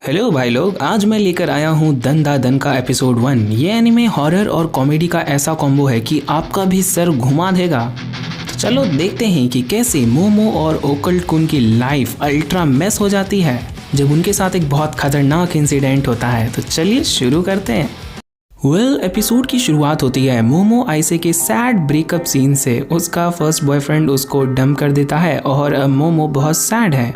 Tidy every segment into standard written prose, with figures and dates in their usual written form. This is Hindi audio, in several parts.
हेलो भाई लोग, आज मैं लेकर आया हूँ दन दा दन का एपिसोड 1। ये एनिमे हॉरर और कॉमेडी का ऐसा कॉम्बो है कि आपका भी सर घुमा देगा। तो चलो देखते हैं कि कैसे मोमो और ओकल्ट कुन की लाइफ अल्ट्रा मेस हो जाती है जब उनके साथ एक बहुत खतरनाक इंसिडेंट होता है। तो चलिए शुरू करते हैं। एपिसोड की शुरुआत होती है मोमो आइसे के सैड ब्रेकअप सीन से। उसका फर्स्ट बॉयफ्रेंड उसको डंप कर देता है और मोमो बहुत सैड है।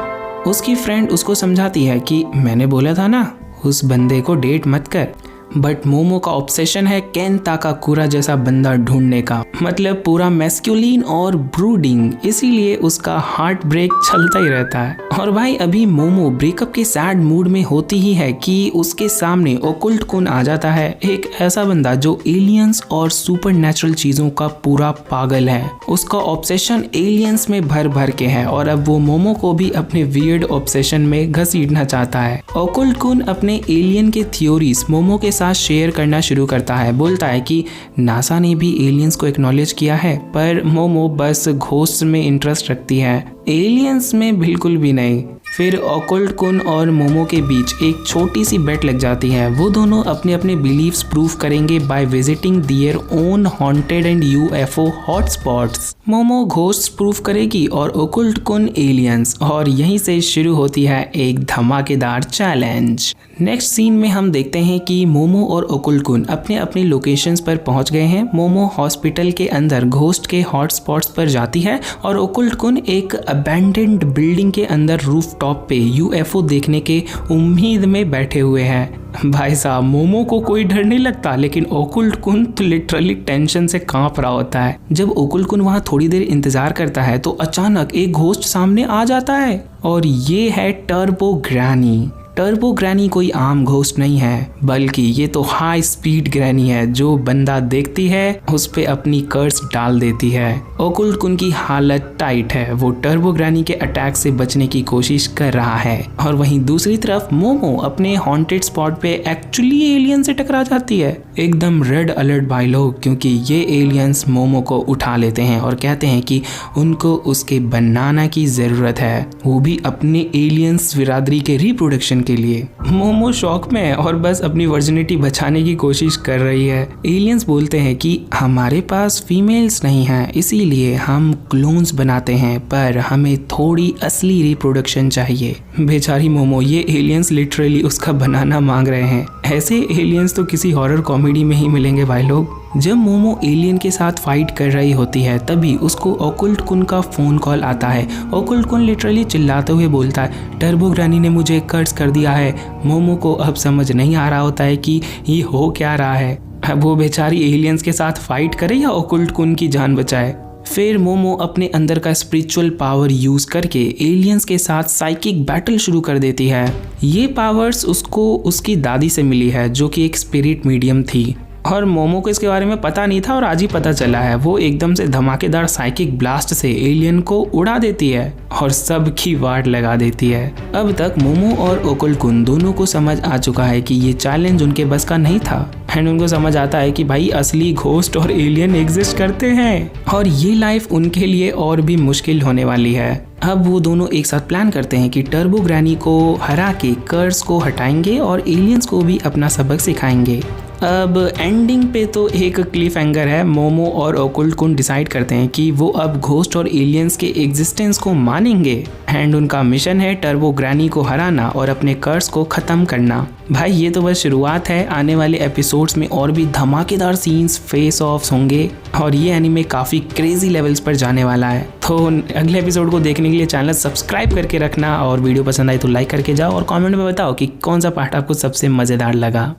उसकी फ्रेंड उसको समझाती है कि मैंने बोला था ना उस बंदे को डेट मत कर। बट मोमो का ऑब्सेशन है केन ताकाकुरा जैसा बंदा ढूंढने का, मतलब पूरा मैस्कुलिन और ब्रूडिंग, इसीलिए उसका हार्ट ब्रेक चलता ही रहता है। और भाई अभी मोमो ब्रेकअप के सैड मूड में होती ही है कि उसके सामने ओकुल्ट कुन आ जाता है, एक ऐसा बंदा जो एलियंस और सुपर नेचुरल चीजों का पूरा पागल है। उसका ऑब्सेशन एलियंस में भर भर के है और अब वो मोमो को भी अपने वियर्ड ऑब्सेशन में घसीटना चाहता है। ओकुल्ट कुन अपने एलियन के थ्योरीज मोमो के साथ शेयर करना शुरू करता है। बोलता है कि नासा ने भी एलियंस को एक्नॉलेज किया है, पर मोमो बस घोस्ट में इंटरेस्ट रखती है, एलियंस में बिल्कुल भी नहीं। फिर ओकुल्ट कुन और मोमो के बीच एक छोटी सी बेट लग जाती है। वो दोनों अपने अपने बिलीव्स प्रूव करेंगे by visiting their own haunted and UFO hotspots. Momo ghost prove करेगी और ओकुल्ट कुन एलियंस, और यहीं से शुरू होती है एक धमाकेदार चैलेंज। नेक्स्ट सीन में हम देखते हैं कि मोमो और ओकुल्ट कुन अपने अपने लोकेशंस पर पहुंच गए हैं। मोमो हॉस्पिटल के अंदर घोस्ट के हॉटस्पॉट्स पर जाती है और ओकुल्ट कुन एक अबैंडन्ड बिल्डिंग के अंदर रूफटॉप पे यूएफओ देखने के उम्मीद में बैठे हुए हैं। भाई साहब, मोमो को कोई डर नहीं लगता, लेकिन ओकुल्ट कुन तो लिटरली टेंशन से कांप रहा होता है। जब ओकुल्ट कुन वहां थोड़ी देर इंतजार करता है तो अचानक एक घोस्ट सामने आ जाता है और ये है टर्बो ग्रैनी। टर्बो ग्रैनी कोई आम घोस्ट नहीं है, बल्कि ये तो हाई स्पीड ग्रैनी है जो बंदा देखती है उस पे अपनी कर्स डाल देती है। ओकुल्ट कुन की हालत टाइट है, वो टर्बो ग्रैनी के अटैक से बचने की कोशिश कर रहा है। और वहीं दूसरी तरफ मोमो अपने हॉन्टेड स्पॉट पे एक्चुअली एलियन से टकरा जाती है। एकदम रेड अलर्ट भाई लोग, क्योंकि ये एलियंस मोमो को उठा लेते हैं और कहते हैं कि उनको उसके बनाना की जरूरत है, वो भी अपने एलियंस बिरादरी के रिप्रोडक्शन के लिए। मोमो शॉक में है और बस अपनी वर्जिनिटी बचाने की कोशिश कर रही है। एलियंस बोलते हैं कि हमारे पास फीमेल्स नहीं हैं, इसीलिए हम क्लोन्स बनाते हैं, पर हमें थोड़ी असली रिप्रोडक्शन चाहिए। बेचारी मोमो, ये एलियंस लिटरली उसका बनाना मांग रहे हैं। ऐसे एलियंस तो किसी हॉरर कॉमेडी में ही मिलेंगे भाई लोग। जब मोमो एलियन के साथ फाइट कर रही होती है तभी उसको ओकुल्ट कुन का फोन कॉल आता है। ओकुल्ट कुन लिटरली चिल्लाते हुए बोलता है, टर्बो ग्रैनी ने मुझे कर्स कर दिया है। मोमो को अब समझ नहीं आ रहा होता है कि ये हो क्या रहा है। अब वो बेचारी एलियंस के साथ फाइट करे या ओकुल्ट कुन की जान बचाए। फिर मोमो अपने अंदर का स्पिरिचुअल पावर यूज करके एलियंस के साथ साइकिक बैटल शुरू कर देती है। ये पावर्स उसको उसकी दादी से मिली है जो कि एक स्पिरिट मीडियम थी, और मोमो को इसके बारे में पता नहीं था और आज ही पता चला है। वो एकदम से धमाकेदार साइकिक ब्लास्ट से एलियन को उड़ा देती है और सबकी वाट लगा देती है। अब तक मोमो और ओकुल्ट कुन दोनों को समझ आ चुका है कि ये चैलेंज उनके बस का नहीं था, एंड उनको समझ आता है कि भाई असली घोस्ट और एलियन एग्जिस्ट करते हैं और ये लाइफ उनके लिए और भी मुश्किल होने वाली है। अब वो दोनों एक साथ प्लान करते हैं कि टर्बो ग्रैनी को हरा के कर्स को हटाएंगे और एलियंस को भी अपना सबक सिखाएंगे। अब एंडिंग पे तो एक क्लिफ हैंगर है। मोमो और ओकुल्ट कुन डिसाइड करते हैं कि वो अब घोस्ट और एलियंस के एग्जिस्टेंस को मानेंगे, एंड उनका मिशन है टर्बो ग्रैनी को हराना और अपने कर्स को खत्म करना। भाई ये तो बस शुरुआत है, आने वाले एपिसोड्स में और भी धमाकेदार सीन्स, फेस ऑफ्स होंगे और ये एनीमे काफ़ी क्रेजी लेवल्स पर जाने वाला है। तो अगले एपिसोड को देखने के लिए चैनल सब्सक्राइब करके रखना, और वीडियो पसंद आई तो लाइक करके जाओ और कमेंट में बताओ कि कौन सा पार्ट आपको सबसे मज़ेदार लगा।